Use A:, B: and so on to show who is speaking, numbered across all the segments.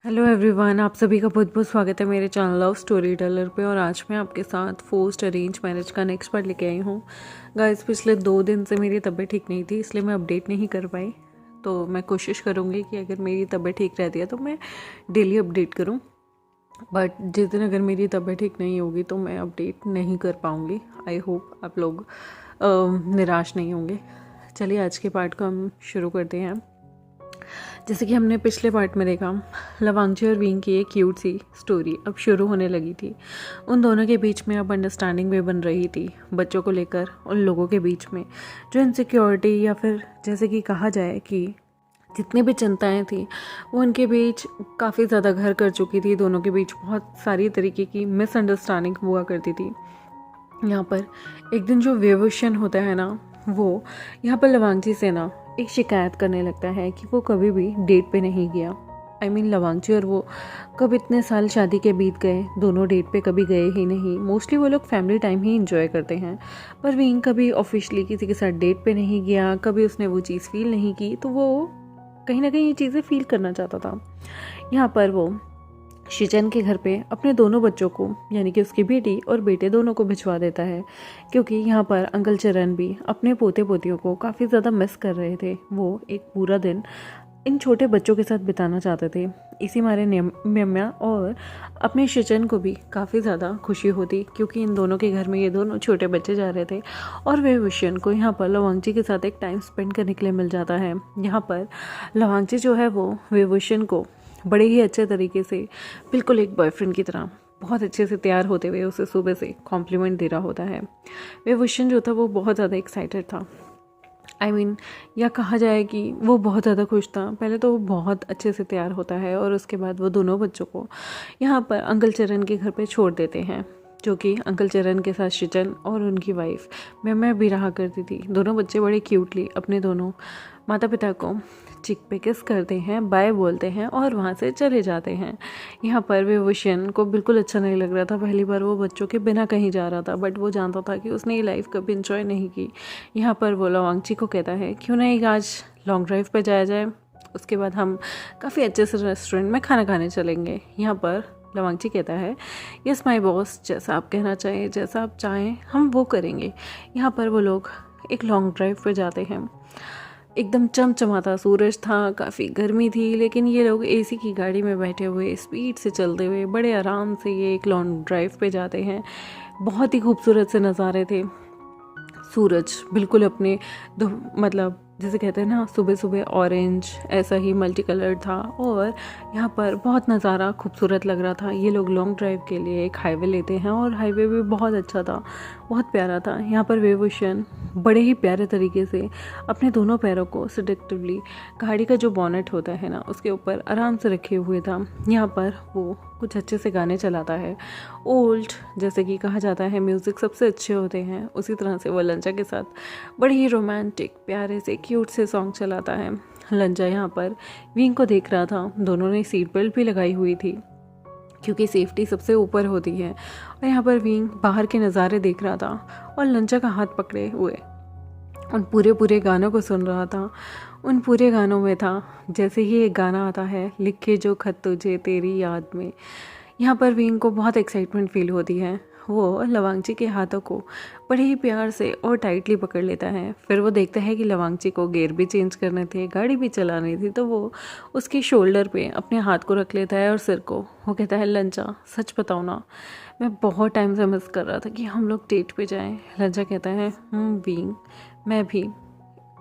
A: Hello everyone, आप सभी का बहुत बहुत स्वागत है मेरे चैनल लव स्टोरी टेलर पे। और आज मैं आपके साथ फोर्स्ड अरेंज मैरिज का नेक्स्ट पार्ट लेके आई हूँ। गाइस, पिछले 2 दिन से मेरी तबीयत ठीक नहीं थी, इसलिए मैं अपडेट नहीं कर पाई। तो मैं कोशिश करूँगी कि अगर मेरी तबीयत ठीक रहती है तो मैं डेली अपडेट करूँ, बट जिस दिन अगर मेरी तबीयत ठीक नहीं होगी तो मैं अपडेट नहीं कर पाऊँगी। आई होप आप लोग निराश नहीं होंगे। चलिए आज के पार्ट को हम शुरू करते हैं। जैसे कि हमने पिछले पार्ट में देखा, लवांगची और विंग की एक क्यूट सी स्टोरी अब शुरू होने लगी थी। उन दोनों के बीच में अब अंडरस्टैंडिंग भी बन रही थी बच्चों को लेकर। उन लोगों के बीच में जो इनसिक्योरिटी या फिर जैसे कि कहा जाए कि जितनी भी चिंताएं थी वो उनके बीच काफ़ी ज़्यादा घर कर चुकी थी। दोनों के बीच बहुत सारी तरीके की मिसअंडरस्टैंडिंग हुआ करती थी। यहाँ पर एक दिन जो विवोशन होता है ना, वो यहाँ पर लवांगची से ना एक शिकायत करने लगता है कि वो कभी भी डेट पे नहीं गया। लवांगची और वो कब इतने साल शादी के बीत गए, दोनों डेट पे कभी गए ही नहीं। मोस्टली वो लोग फैमिली टाइम ही इंजॉय करते हैं, पर विंग कभी ऑफिशियली किसी के साथ डेट पे नहीं गया, कभी उसने वो चीज़ फील नहीं की। तो वो कहीं ना कहीं ये चीज़ें फील करना चाहता था। यहाँ पर वो शिचन के घर पे अपने दोनों बच्चों को, यानी कि उसकी बेटी और बेटे दोनों को भिजवा देता है, क्योंकि यहाँ पर अंकल चरण भी अपने पोते पोतियों को काफ़ी ज़्यादा मिस कर रहे थे। वो एक पूरा दिन इन छोटे बच्चों के साथ बिताना चाहते थे। इसी मारे म्यम्या और अपने शिचन को भी काफ़ी ज़्यादा खुशी होती, क्योंकि इन दोनों के घर में ये दोनों छोटे बच्चे जा रहे थे और वे विशन को यहाँ पर लवांगची के साथ एक टाइम स्पेंड करने के लिए मिल जाता है। यहाँ पर लवांगची जो है वो विभूषण को बड़े ही अच्छे तरीके से, बिल्कुल एक बॉयफ्रेंड की तरह बहुत अच्छे से तैयार होते हुए उसे सुबह से कॉम्प्लीमेंट दे रहा होता है। विभूषण जो था वो बहुत ज़्यादा एक्साइटेड था। या कहा जाए कि वो बहुत ज़्यादा खुश था। पहले तो वो बहुत अच्छे से तैयार होता है और उसके बाद वो दोनों बच्चों को यहाँ पर अंकल चरण के घर पे छोड़ देते हैं, जो कि अंकल चरण के साथ शिचन और उनकी वाइफ मैं भी रहा करती थी। दोनों बच्चे बड़े क्यूटली अपने दोनों माता पिता को चिक पे किस करते हैं, बाय बोलते हैं और वहाँ से चले जाते हैं। यहाँ पर विभूषण को बिल्कुल अच्छा नहीं लग रहा था। पहली बार वो बच्चों के बिना कहीं जा रहा था, बट वो जानता था कि उसने ये लाइफ कभी इंजॉय नहीं की। यहाँ पर वो लवांगची को कहता है क्यों ना एक आज लॉन्ग ड्राइव पे जाया जाए, उसके बाद हम काफ़ी अच्छे से रेस्टोरेंट में खाना खाने चलेंगे। यहाँ पर लवांगची कहता है यस माय बॉस, जैसा आप कहना चाहें, जैसा आप चाहें हम वो करेंगे। यहाँ पर वो लोग एक लॉन्ग ड्राइव पे जाते हैं। एकदम चमचमाता सूरज था, काफ़ी गर्मी थी, लेकिन ये लोग एसी की गाड़ी में बैठे हुए स्पीड से चलते हुए बड़े आराम से ये एक लॉन्ग ड्राइव पे जाते हैं। बहुत ही खूबसूरत से नज़ारे थे। सूरज बिल्कुल अपने मतलब जैसे कहते हैं ना, सुबह सुबह ऑरेंज, ऐसा ही मल्टी कलर था और यहाँ पर बहुत नज़ारा खूबसूरत लग रहा था। ये लोग लॉन्ग ड्राइव के लिए एक हाईवे लेते हैं और हाईवे भी बहुत अच्छा था, बहुत प्यारा था। यहाँ पर विभूषण बड़े ही प्यारे तरीके से अपने दोनों पैरों को सिडेक्टिवली गाड़ी का जो बॉनेट होता है ना, उसके ऊपर आराम से रखे हुए था। यहाँ पर वो कुछ अच्छे से गाने चलाता है। ओल्ड, जैसे कि कहा जाता है म्यूज़िक सबसे अच्छे होते हैं, उसी तरह से वो लंचा के साथ बड़े ही रोमांटिक प्यारे से क्यूट से सॉन्ग चलाता है। लंचा यहाँ पर विंग को देख रहा था। दोनों ने सीट बेल्ट भी लगाई हुई थी, क्योंकि सेफ्टी सबसे ऊपर होती है। और यहाँ पर विंग बाहर के नज़ारे देख रहा था और लंचा का हाथ पकड़े हुए उन पूरे गानों को सुन रहा था। उन पूरे गानों में था, जैसे ही एक गाना आता है, लिखे जो खत तुझे तेरी याद में। यहाँ पर विंग को बहुत एक्साइटमेंट फील होती है। वो लवांगची के हाथों को बड़े ही प्यार से और टाइटली पकड़ लेता है। फिर वो देखता है कि लवांगची को गियर भी चेंज करने थे, गाड़ी भी चलानी थी, तो वो उसके शोल्डर पे अपने हाथ को रख लेता है और सिर को। वो कहता है लंचा, सच बताओ ना, मैं बहुत टाइम से मिस कर रहा था कि हम लोग डेट पे जाएं। लंचा कहता है विंग, मैं भी।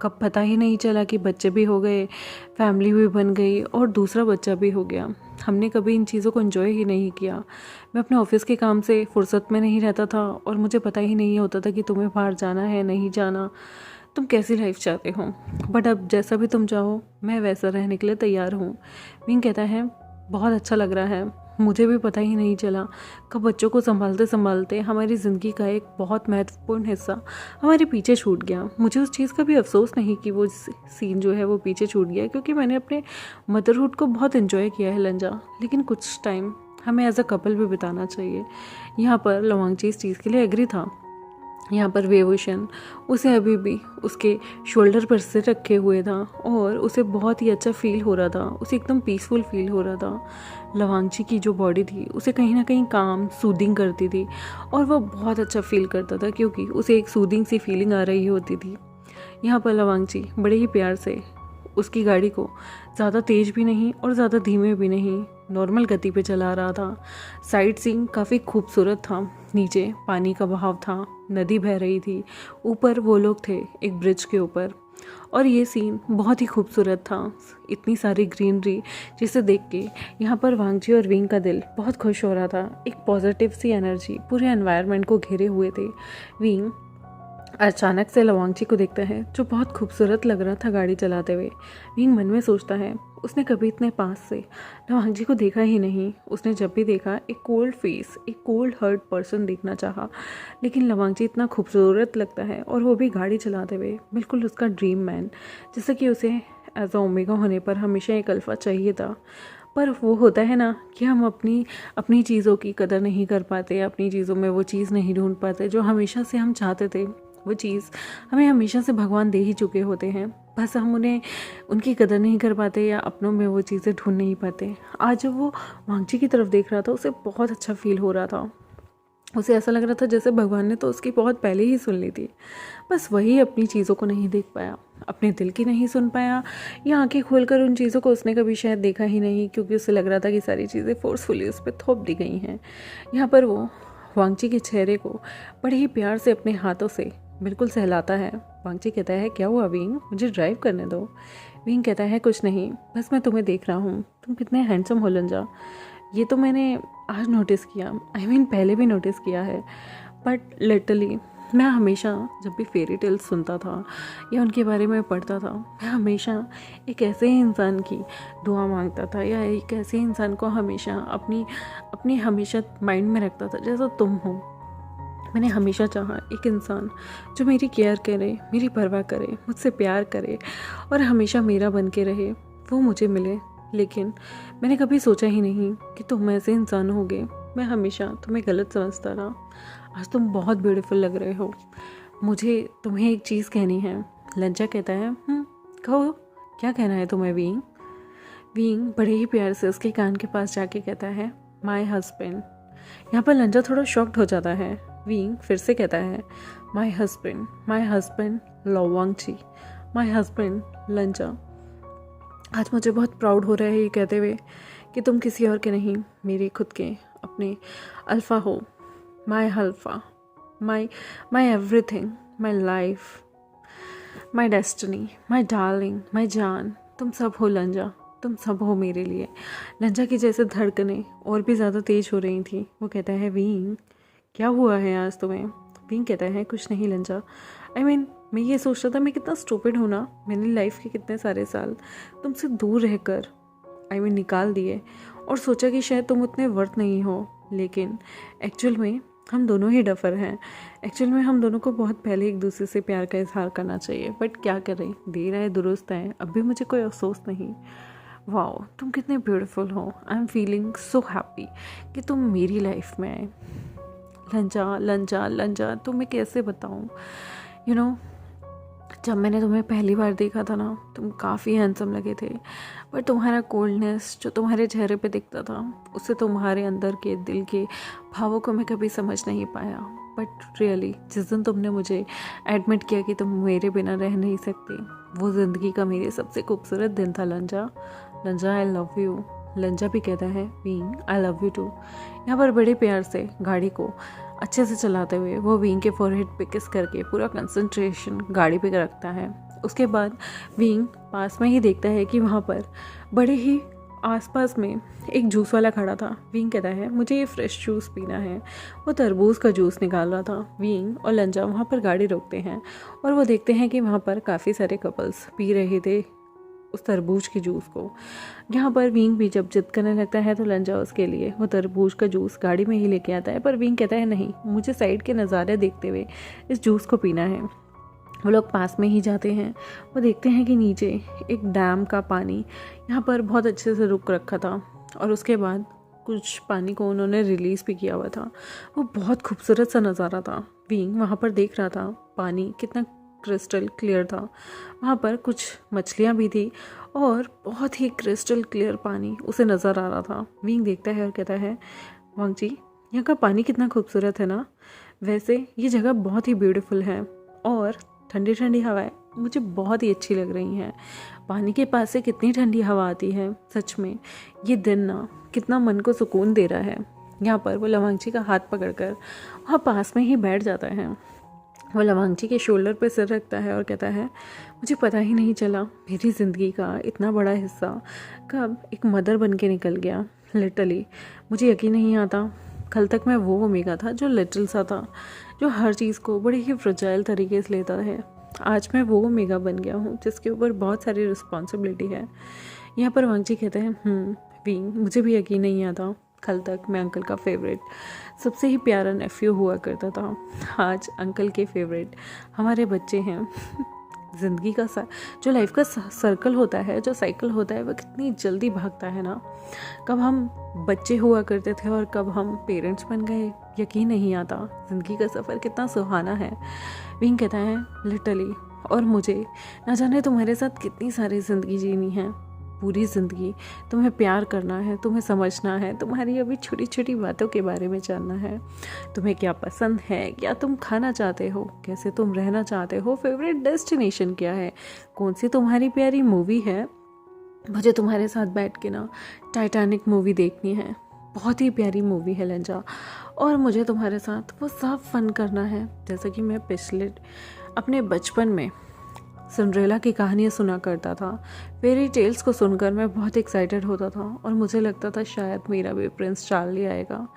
A: कब पता ही नहीं चला कि बच्चे भी हो गए, फैमिली भी बन गई और दूसरा बच्चा भी हो गया। हमने कभी इन चीज़ों को एंजॉय ही नहीं किया। मैं अपने ऑफिस के काम से फुर्सत में नहीं रहता था और मुझे पता ही नहीं होता था कि तुम्हें बाहर जाना है नहीं जाना, तुम कैसी लाइफ चाहते हो। बट अब जैसा भी तुम चाहो, मैं वैसा रहने के लिए तैयार हूँ। विंग कहता है बहुत अच्छा लग रहा है, मुझे भी पता ही नहीं चला कब बच्चों को संभालते संभालते हमारी ज़िंदगी का एक बहुत महत्वपूर्ण हिस्सा हमारे पीछे छूट गया। मुझे उस चीज़ का भी अफसोस नहीं कि वो सीन जो है वो पीछे छूट गया, क्योंकि मैंने अपने मदरहुड को बहुत एंजॉय किया है लंजा, लेकिन कुछ टाइम हमें एज अ कपल भी बिताना चाहिए। यहाँ पर लवांगची इस चीज़ के लिए एग्री था। यहाँ पर वेवोशन उसे अभी भी उसके शोल्डर पर सिर रखे हुए था और उसे बहुत ही अच्छा फील हो रहा था, उसे एकदम पीसफुल फील हो रहा था। लवांगची की जो बॉडी थी उसे कहीं ना कहीं काम सूदिंग करती थी और वह बहुत अच्छा फील करता था क्योंकि उसे एक सूदिंग सी फीलिंग आ रही होती थी। यहाँ पर लवांगची बड़े ही प्यार से उसकी गाड़ी को ज़्यादा तेज़ भी नहीं और ज़्यादा धीमे भी नहीं, नॉर्मल गति पे चला रहा था। साइट सीइंग काफ़ी खूबसूरत था। नीचे पानी का बहाव था, नदी बह रही थी, ऊपर वो लोग थे एक ब्रिज के ऊपर और ये सीन बहुत ही खूबसूरत था। इतनी सारी ग्रीनरी जिसे देख के यहाँ पर वांगजी और विंग का दिल बहुत खुश हो रहा था। एक पॉजिटिव सी एनर्जी पूरे एनवायरनमेंट को घेरे हुए थे। विंग अचानक से लवांगची को देखता है जो बहुत खूबसूरत लग रहा था गाड़ी चलाते हुए। विंग मन में सोचता है उसने कभी इतने पास से लवांगची को देखा ही नहीं। उसने जब भी देखा एक कोल्ड फेस, एक कोल्ड हर्ट पर्सन देखना चाहा, लेकिन लवांगची इतना खूबसूरत लगता है और वो भी गाड़ी चलाते हुए, बिल्कुल उसका ड्रीम मैन। जैसे कि उसे एज अ ओमेगा होने पर हमेशा एक अल्फा चाहिए था। पर वो होता है ना कि हम अपनी चीज़ों की कदर नहीं कर पाते, अपनी चीज़ों में वो चीज़ नहीं ढूंढ पाते जो हमेशा से हम चाहते थे। वो चीज़ हमें हमेशा से भगवान दे ही चुके होते हैं, बस हम उन्हें उनकी कदर नहीं कर पाते या अपनों में वो चीज़ें ढूंढ नहीं पाते। आज जब वो वांगची की तरफ देख रहा था उसे बहुत अच्छा फील हो रहा था। उसे ऐसा लग रहा था जैसे भगवान ने तो उसकी बहुत पहले ही सुन ली थी, बस वही अपनी चीज़ों को नहीं देख पाया, अपने दिल की नहीं सुन पाया या आंखें खोलकर उन चीज़ों को उसने कभी शायद देखा ही नहीं, क्योंकि उसे लग रहा था कि सारी चीज़ें फोर्सफुली उस पर थोप दी गई हैं। यहाँ पर वो वांगची के चेहरे को बड़े ही प्यार से अपने हाथों से बिल्कुल सहलाता है। वांगची कहता है क्या हुआ विंग, मुझे ड्राइव करने दो। विंग कहता है कुछ नहीं, बस मैं तुम्हें देख रहा हूँ, तुम कितने हैंडसम हो लंजा। ये तो मैंने आज नोटिस किया, पहले भी नोटिस किया है, बट लिटरली मैं हमेशा जब भी फेरी टेल्स सुनता था या उनके बारे में पढ़ता था, मैं हमेशा एक ऐसे ही इंसान की दुआ मांगता था या एक ऐसे इंसान को हमेशा अपनी हमेशा माइंड में रखता था जैसा तुम हो। मैंने हमेशा चाहा एक इंसान जो मेरी केयर करे, मेरी परवाह करे, मुझसे प्यार करे और हमेशा मेरा बन के रहे, वो मुझे मिले। लेकिन मैंने कभी सोचा ही नहीं कि तुम ऐसे इंसान होगे। मैं हमेशा तुम्हें गलत समझता रहा। आज तुम बहुत ब्यूटीफुल लग रहे हो। मुझे तुम्हें एक चीज़ कहनी है। लंजा कहता है कहो, क्या कहना है तुम्हें विंग। विंग बड़े ही प्यार से उसके कान के पास जाके कहता है माय हस्बैंड। यहाँ पर लंजा थोड़ा शॉक्ड हो जाता है। विंग फिर से कहता है माय हस्बैंड लवांगची, माय हस्बैंड लंजा। आज मुझे बहुत प्राउड हो रहा है ये कहते हुए कि तुम किसी और के नहीं, मेरे खुद के अपने अल्फ़ा हो। My alpha, my everything, my life, my destiny, my darling, my जान। तुम सब हो लंजा, तुम सब हो मेरे लिए। लंजा की जैसे धड़कनें और भी ज़्यादा तेज़ हो रही थी। वो कहता है विंग क्या हुआ है आज तुम्हें। विंग कहता है कुछ नहीं लंजा, मैं ये सोच रहा था मैं कितना स्टूपिड हूँ ना। मैंने लाइफ के कितने सारे साल तुमसे दूर रहकर निकाल दिए और सोचा कि शायद तुम उतने वर्थ नहीं हो, लेकिन एक्चुअल में हम दोनों ही डफर हैं। एक्चुअल में हम दोनों को बहुत पहले एक दूसरे से प्यार का इजहार करना चाहिए, बट क्या करें, देर आए दुरुस्त है, अब भी मुझे कोई अफसोस नहीं। वाओ तुम कितने ब्यूटीफुल हो। I am feeling so happy कि तुम मेरी लाइफ में आए। लंजा लंजा लंजा तुम्हें कैसे बताऊँ, जब मैंने तुम्हें पहली बार देखा था ना, तुम काफ़ी हैंडसम लगे थे, पर तुम्हारा कोल्डनेस जो तुम्हारे चेहरे पे दिखता था, उससे तुम्हारे अंदर के दिल के भावों को मैं कभी समझ नहीं पाया। बट रियली जिस दिन तुमने मुझे एडमिट किया कि तुम मेरे बिना रह नहीं सकते, वो ज़िंदगी का मेरे सबसे खूबसूरत दिन था लंजा। लंजा आई लव यू। लंजा भी कहता है विंग आई लव यू टू। यहाँ पर बड़े प्यार से गाड़ी को अच्छे से चलाते हुए वो विंग के फोरहेड पे किस करके पूरा कंसंट्रेशन गाड़ी पे रखता है। उसके बाद विंग पास में ही देखता है कि वहाँ पर बड़े ही आसपास में एक जूस वाला खड़ा था। विंग कहता है मुझे ये फ्रेश जूस पीना है। वो तरबूज का जूस निकाल रहा था। विंग और लंजा वहाँ पर गाड़ी रोकते हैं और वो देखते हैं कि वहाँ पर काफ़ी सारे कपल्स पी रहे थे उस तरबूज के जूस को। यहाँ पर विंग भी जब जिद करने लगता है तो लंजा उसके लिए वो तरबूज का जूस गाड़ी में ही लेके आता है, पर विंग कहता है नहीं, मुझे साइड के नज़ारे देखते हुए इस जूस को पीना है। वो लोग पास में ही जाते हैं। वो देखते हैं कि नीचे एक डैम का पानी यहाँ पर बहुत अच्छे से रुक रखा था और उसके बाद कुछ पानी को उन्होंने रिलीज़ भी किया हुआ था। वो बहुत खूबसूरत सा नज़ारा था। विंग वहाँ पर देख रहा था पानी कितना क्रिस्टल क्लियर था। वहाँ पर कुछ मछलियाँ भी थी और बहुत ही क्रिस्टल क्लियर पानी उसे नज़र आ रहा था। विंग देखता है और कहता है, वांग जी, यहाँ का पानी कितना खूबसूरत है ना। वैसे ये जगह बहुत ही ब्यूटीफुल है और ठंडी ठंडी हवाएं मुझे बहुत ही अच्छी लग रही हैं। पानी के पास से कितनी ठंडी हवा आती है। सच में ये दिन ना कितना मन को सुकून दे रहा है। यहाँ पर वो लवांगची का हाथ पकड़कर वहाँ पास में ही बैठ जाता है। वो लवांगची के शोल्डर पर सिर रखता है और कहता है, मुझे पता ही नहीं चला मेरी ज़िंदगी का इतना बड़ा हिस्सा कब एक मदर बन के निकल गया। लिटरली मुझे यकीन नहीं आता, कल तक मैं वो ओमेगा था जो लिटिल सा था, जो हर चीज़ को बड़े ही फ्रजाइल तरीके से लेता है। आज मैं वो ओमेगा बन गया हूँ जिसके ऊपर बहुत सारी रिस्पॉन्सिबिलिटी है। यहाँ पर वांग जी कहते हैं, विंग, मुझे भी यकीन नहीं आता, कल तक मैं अंकल का फेवरेट, सबसे ही प्यारा नेफ्यू हुआ करता था। आज अंकल के फेवरेट हमारे बच्चे हैं। ज़िंदगी का जो लाइफ का सर्कल होता है, जो साइकिल होता है, वह कितनी जल्दी भागता है ना। कब हम बच्चे हुआ करते थे और कब हम पेरेंट्स बन गए, यकीन नहीं आता। ज़िंदगी का सफ़र कितना सुहाना है। विंग कहता है, लिटरली, और मुझे ना जाने तुम्हारे साथ कितनी सारी ज़िंदगी जीनी है। पूरी ज़िंदगी तुम्हें प्यार करना है, तुम्हें समझना है, तुम्हारी अभी छोटी छोटी बातों के बारे में जानना है। तुम्हें क्या पसंद है, क्या तुम खाना चाहते हो, कैसे तुम रहना चाहते हो, फेवरेट डेस्टिनेशन क्या है, कौन सी तुम्हारी प्यारी मूवी है। मुझे तुम्हारे साथ बैठ के ना टाइटैनिक मूवी देखनी है, बहुत ही प्यारी मूवी है लंजा, और मुझे तुम्हारे साथ वो सब फन करना है जैसे कि मैं पिछले अपने बचपन में सिंड्रेला की कहानियाँ सुना करता था। फेरी टेल्स को सुनकर मैं बहुत एक्साइटेड होता था और मुझे लगता था शायद मेरा भी प्रिंस चार्ली आएगा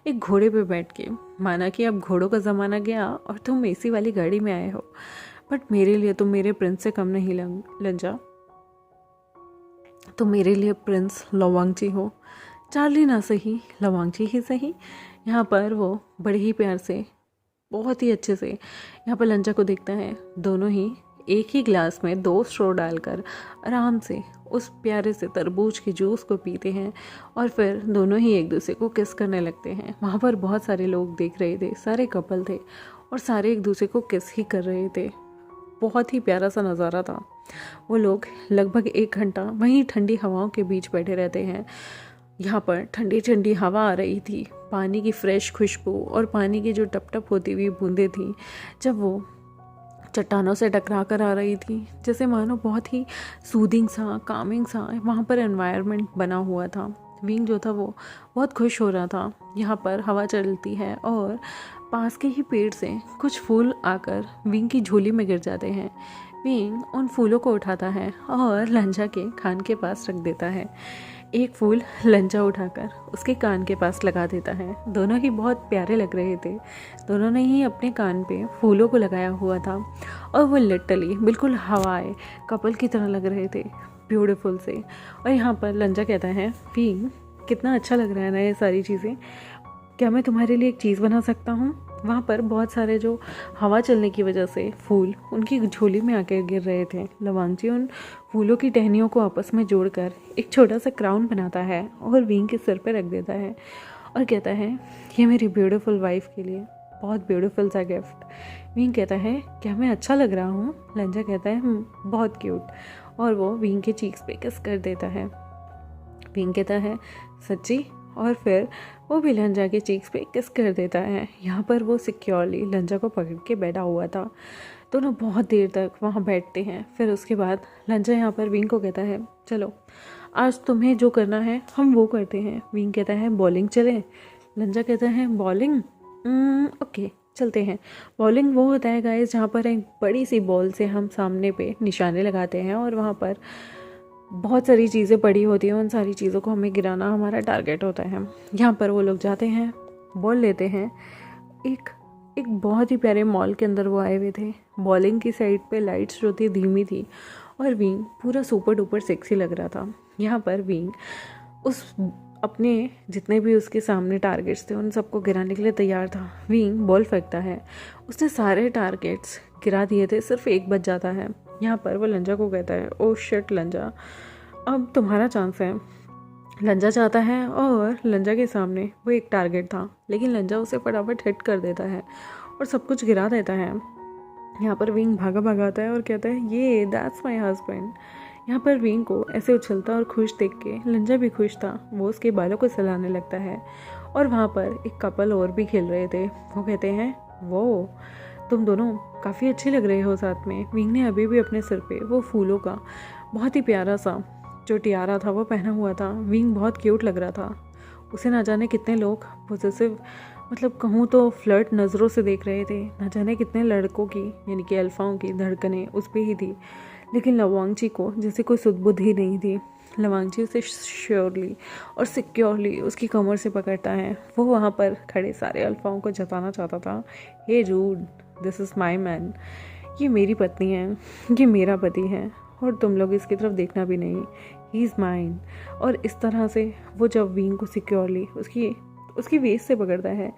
A: एक घोड़े पे बैठ के। माना कि अब घोड़ों का ज़माना गया और तुम एसी वाली गाड़ी में आए हो, बट मेरे लिए तुम मेरे प्रिंस से कम नहीं लंजा। तुम मेरे लिए प्रिंस लवांगची हो। चार्ली ना सही, लवांगची ही सही। यहाँ पर वो बड़े ही प्यार से, बहुत ही अच्छे से यहाँ पर लंजा को देखता है। दोनों ही एक ही ग्लास में 2 स्ट्रॉ डालकर आराम से उस प्यारे से तरबूज के जूस को पीते हैं और फिर दोनों ही एक दूसरे को किस करने लगते हैं। वहाँ पर बहुत सारे लोग देख रहे थे, सारे कपल थे और सारे एक दूसरे को किस ही कर रहे थे। बहुत ही प्यारा सा नज़ारा था। वो लोग लगभग 1 घंटा वहीं ठंडी हवाओं के बीच बैठे रहते हैं। यहाँ पर ठंडी ठंडी हवा आ रही थी, पानी की फ्रेश खुशबू और पानी की जो टप टप होती हुई बूंदें थी जब वो चट्टानों से टकरा कर आ रही थी, जैसे मानो बहुत ही सूदिंग सा, कामिंग सा वहाँ पर एनवायरनमेंट बना हुआ था। विंग जो था वो बहुत खुश हो रहा था। यहाँ पर हवा चलती है और पास के ही पेड़ से कुछ फूल आकर विंग की झोली में गिर जाते हैं। विंग उन फूलों को उठाता है और लंजा के कान के पास रख देता है। एक फूल लंजा उठाकर उसके कान के पास लगा देता है। दोनों ही बहुत प्यारे लग रहे थे। दोनों ने ही अपने कान पे फूलों को लगाया हुआ था और वो लिटरली बिल्कुल हवाए कपल की तरह लग रहे थे, ब्यूटीफुल से। और यहाँ पर लंजा कहता है, विंग, कितना अच्छा लग रहा है ना ये सारी चीज़ें। क्या मैं तुम्हारे लिए एक चीज़ बना सकता हूँ? वहाँ पर बहुत सारे जो हवा चलने की वजह से फूल उनकी झोली में आकर गिर रहे थे। लवांगची उन फूलों की टहनियों को आपस में जोड़कर एक छोटा सा क्राउन बनाता है और विंग के सिर पे रख देता है और कहता है, ये मेरी ब्यूटीफुल वाइफ के लिए बहुत ब्यूटीफुल सा गिफ्ट। विंग कहता है, क्या मैं अच्छा लग रहा हूँ? लंजा कहता है, बहुत क्यूट, और वो विंग के चीक्स पे किस कर देता है। विंग कहता है, सच्ची? और फिर वो भी लंजा के चीक्स पे किस कर देता है। यहाँ पर वो सिक्योरली लंजा को पकड़ के बैठा हुआ था। दोनों बहुत देर तक वहाँ बैठते हैं। फिर उसके बाद लंजा यहाँ पर विंग को कहता है, चलो आज तुम्हें जो करना है हम वो करते हैं। विंग कहता है, बॉलिंग चलें? लंजा कहता है, बॉलिंग? ओके चलते हैं। बॉलिंग वो होता है गाइस जहाँ पर एक बड़ी सी बॉल से हम सामने पे निशाने लगाते हैं और वहाँ पर बहुत सारी चीज़ें पड़ी होती हैं, उन सारी चीज़ों को हमें गिराना हमारा टारगेट होता है। यहाँ पर वो लोग जाते हैं, बॉल लेते हैं। एक बहुत ही प्यारे मॉल के अंदर वो आए हुए थे। बॉलिंग की साइड पे लाइट्स जो थी धीमी थी और विंग पूरा सुपर डुपर सेक्सी लग रहा था। यहाँ पर विंग उस अपने जितने भी उसके सामने टारगेट्स थे उन सबको गिराने के लिए तैयार था। विंग बॉल फेंकता है, उसने सारे टारगेट्स गिरा दिए थे, सिर्फ एक बच जाता है। यहाँ पर वो लंजा को कहता है, ओ शिट लंजा, अब तुम्हारा चांस है। लंजा चाहता है और लंजा के सामने वो एक टारगेट था, लेकिन लंजा उसे फटाफट हिट कर देता है और सब कुछ गिरा देता है। यहाँ पर विंग भागा भागाता है और कहता है ये दैट्स माय हस्बैंड। यहाँ पर विंग को ऐसे उछलता और खुश देख के लंजा भी खुश था। वो उसके बालों को सहलाने लगता है और वहाँ पर एक कपल और भी खेल रहे थे। वो कहते हैं वो तुम दोनों काफ़ी अच्छे लग रहे हो साथ में। विंग ने अभी भी अपने सिर पे वो फूलों का बहुत ही प्यारा सा जो टियारा था वो पहना हुआ था। विंग बहुत क्यूट लग रहा था। उसे ना जाने कितने लोग पॉसेसिव मतलब कहूँ तो फ्लर्ट नज़रों से देख रहे थे। ना जाने कितने लड़कों की यानी कि अल्फाओं की धड़कनें उस पर ही थी, लेकिन लवांगची को जैसे कोई सुध ही नहीं थी। लवांगची उसे श्योरली और सिक्योरली उसकी कमर से पकड़ता है। वो वहाँ पर खड़े सारे अल्फाओं को जताना चाहता था, हे जूड, दिस इज़ माई मैन। ये मेरी पत्नी है, ये मेरा पति है और तुम लोग इसकी तरफ देखना भी नहीं, ही इज़ माइन। और इस तरह से वो जब विंग को सिक्योरली उसकी वेस्ट से पकड़ता है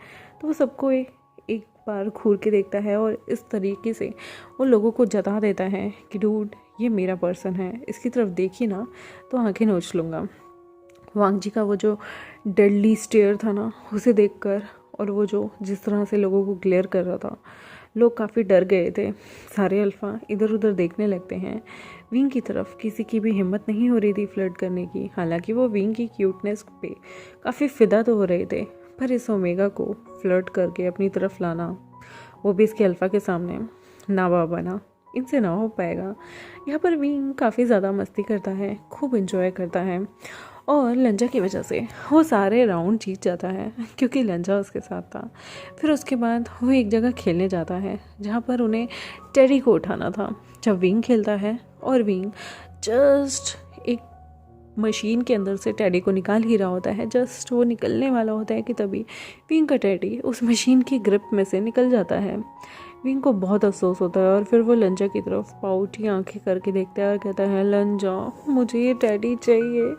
A: तो वो सबको एक बार घूर के देखता है और इस तरीके से वो लोगों को जता देता है कि डूड ये मेरा पर्सन है, इसकी तरफ देखी ना तो आंखें नोच लूँगा। वांगजी का वो जो डेडली स्टेयर था ना उसे देखकर और वो जो जिस तरह से लोगों को ग्लेयर कर रहा था, लोग काफ़ी डर गए थे। सारे अल्फ़ा इधर उधर देखने लगते हैं। विंग की तरफ किसी की भी हिम्मत नहीं हो रही थी फ्लर्ट करने की। हालांकि वो विंग की क्यूटनेस पे काफ़ी फ़िदा तो हो रहे थे, पर इस ओमेगा को फ्लर्ट करके अपनी तरफ लाना, वो भी इसके अल्फ़ा के सामने, ना बाबा ना, इनसे ना हो पाएगा। यहाँ पर विंग काफ़ी ज़्यादा मस्ती करता है, खूब इंजॉय करता है और लंजा की वजह से वो सारे राउंड जीत जाता है क्योंकि लंजा उसके साथ था। फिर उसके बाद वो एक जगह खेलने जाता है जहाँ पर उन्हें टेडी को उठाना था। जब विंग खेलता है और विंग जस्ट एक मशीन के अंदर से टेडी को निकाल ही रहा होता है, जस्ट वो निकलने वाला होता है कि तभी विंग का टेडी उस मशीन की ग्रिप में से निकल जाता है। विंग को बहुत अफसोस होता है और फिर वो लंजा की तरफ पाउटी आंखें करके देखता है और कहता है, लंजा मुझे ये टेडी चाहिए,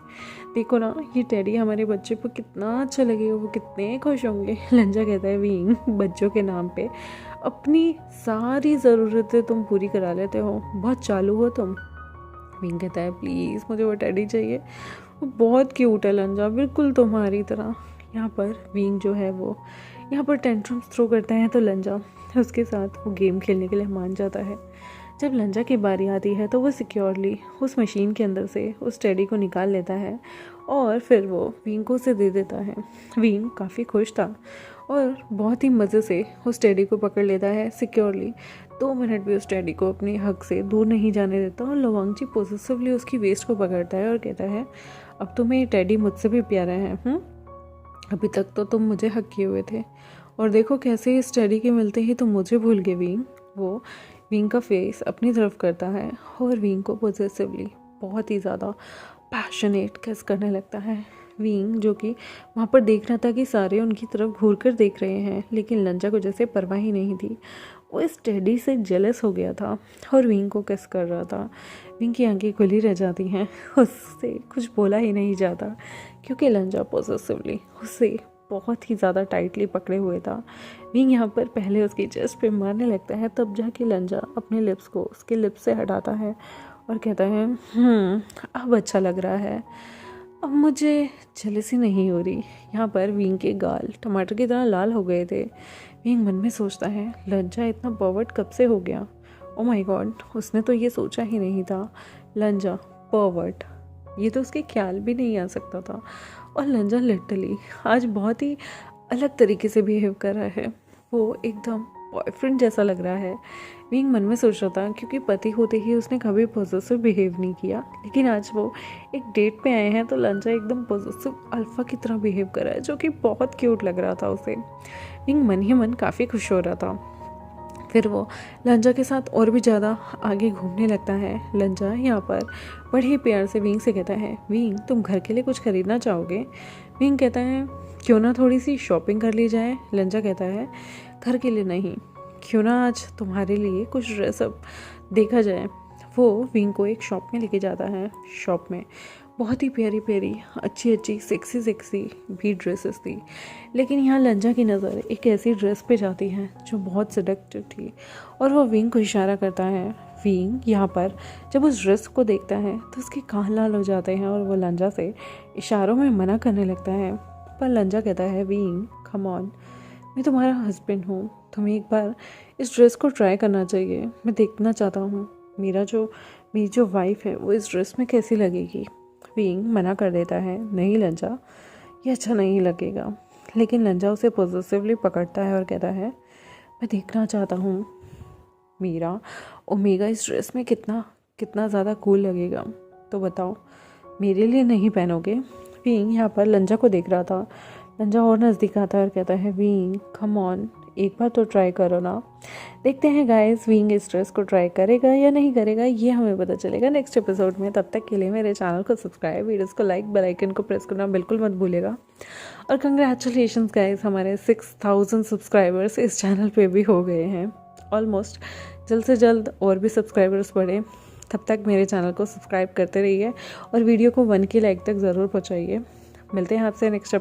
A: देखो ना ये टेडी हमारे बच्चे को कितना अच्छा लगेगा, वो कितने खुश होंगे। लंजा कहता है, विंग बच्चों के नाम पे अपनी सारी ज़रूरतें तुम पूरी करा लेते हो, बहुत चालू हो तुम। विंग कहता है, प्लीज़ मुझे वो टेडी चाहिए, वो बहुत क्यूट है लंजा, बिल्कुल तुम्हारी तरह। यहाँ पर विंग जो है वो यहाँ पर टेंट्रम्स थ्रो करता है तो लंजा उसके साथ वो गेम खेलने के लिए मान जाता है। जब लंजा की बारी आती है तो वो सिक्योरली उस मशीन के अंदर से उस टेडी को निकाल लेता है और फिर वो विंग को उसे दे देता है। विंग काफ़ी खुश था और बहुत ही मज़े से उस टेडी को पकड़ लेता है सिक्योरली। 2 मिनट भी उस टेडी को अपने हक से दूर नहीं जाने देता और लवांगची पॉसेसिवली उसकी वेस्ट को पकड़ता है और कहता है, अब तुम्हें ये टेडी मुझसे भी प्यारा है। अभी तक तो तुम मुझे हक किए हुए थे और देखो कैसे इस टेडी के मिलते ही तुम मुझे भूल गए विंग। वो विंग का फेस अपनी तरफ करता है और विंग को पॉसेसिवली बहुत ही ज़्यादा पैशनेट किस करने लगता है। विंग जो कि वहाँ पर देख रहा था कि सारे उनकी तरफ घूर कर देख रहे हैं, लेकिन लंजा को जैसे परवाह ही नहीं थी, वो इस टेडी से जेलस हो गया था और विंग को किस कर रहा था। विंग की आंखें खुली रह जाती हैं, उससे कुछ बोला ही नहीं जाता क्योंकि लंजा पॉसेसिवली उसे बहुत ही ज़्यादा टाइटली पकड़े हुए था। विंग यहाँ पर पहले उसकी चेस्ट पे मारने लगता है, तब जाके लंजा अपने लिप्स को उसके लिप्स से हटाता है और कहता है, अब अच्छा लग रहा है, अब मुझे जेलसी नहीं हो रही। यहाँ पर विंग के गाल टमाटर की तरह लाल हो गए थे। विंग मन में सोचता है, लंजा इतना परवर्ट कब से हो गया? ओ माय गॉड, उसने तो ये सोचा ही नहीं था, लंजा परवर्ट, ये तो उसके ख्याल भी नहीं आ सकता था। और लंजा लिटरली आज बहुत ही अलग तरीके से बिहेव कर रहा है, वो एकदम बॉयफ्रेंड जैसा लग रहा है। विंग मन में सोच रहा था क्योंकि पति होते ही उसने कभी पॉसेसिव बिहेव नहीं किया, लेकिन आज वो एक डेट पे आए हैं तो लंजा एकदम पॉसेसिव अल्फा की तरह बिहेव कर रहा है, जो कि बहुत क्यूट लग रहा था उसे। विंग मन ही मन काफ़ी खुश हो रहा था। फिर वो लंजा के साथ और भी ज़्यादा आगे घूमने लगता है। लंजा यहाँ पर बड़े ही प्यार से विंग से कहता है, विंग तुम घर के लिए कुछ खरीदना चाहोगे? विंग कहता है, क्यों ना थोड़ी सी शॉपिंग कर ली जाए। लंजा कहता है, घर के लिए नहीं, क्यों ना आज तुम्हारे लिए कुछ ड्रेसअप देखा जाए। वो विंग को एक शॉप में लेके जाता है। शॉप में बहुत ही प्यारी प्यारी अच्छी अच्छी सेक्सी सेक्सी भी ड्रेसेस थी, लेकिन यहाँ लंजा की नज़र एक ऐसी ड्रेस पे जाती है जो बहुत सेडक्टिव थी और वो विंग को इशारा करता है। विंग यहाँ पर जब उस ड्रेस को देखता है तो उसके कान लाल हो जाते हैं और वो लंजा से इशारों में मना करने लगता है। पर लंजा कहता है, विंग कम ऑन, मैं तुम्हारा हस्बैंड हूँ, तुम्हें एक बार इस ड्रेस को ट्राई करना चाहिए। मैं देखना चाहता हूँ मेरी जो वाइफ है वो इस ड्रेस में कैसी लगेगी। विंग मना कर देता है, नहीं लंजा, ये अच्छा नहीं लगेगा। लेकिन लंजा उसे पॉजिटिवली पकड़ता है और कहता है, मैं देखना चाहता हूँ मेरा ओमेगा इस ड्रेस में कितना ज़्यादा कूल लगेगा, तो बताओ मेरे लिए नहीं पहनोगे। विंग यहाँ पर लंजा को देख रहा था। लंजा और नज़दीक आता है और कहता है, विंग कम ऑन, एक बार तो ट्राई करो ना। देखते हैं गाइस विंग इस ड्रेस को ट्राई करेगा या नहीं करेगा, ये हमें पता चलेगा नेक्स्ट एपिसोड में। तब तक के लिए मेरे चैनल को सब्सक्राइब, वीडियोस को लाइक, बेल आइकन को प्रेस करना बिल्कुल मत भूलिएगा। और कंग्रेचुलेशंस गाइस, हमारे 6000 सब्सक्राइबर्स इस चैनल पे भी हो गए हैं ऑलमोस्ट। जल्द से जल्द और भी सब्सक्राइबर्स बढ़े। तब तक मेरे चैनल को सब्सक्राइब करते रहिए और वीडियो को 1K लाइक तक ज़रूर पहुँचाइए। मिलते हैं आपसे नेक्स्ट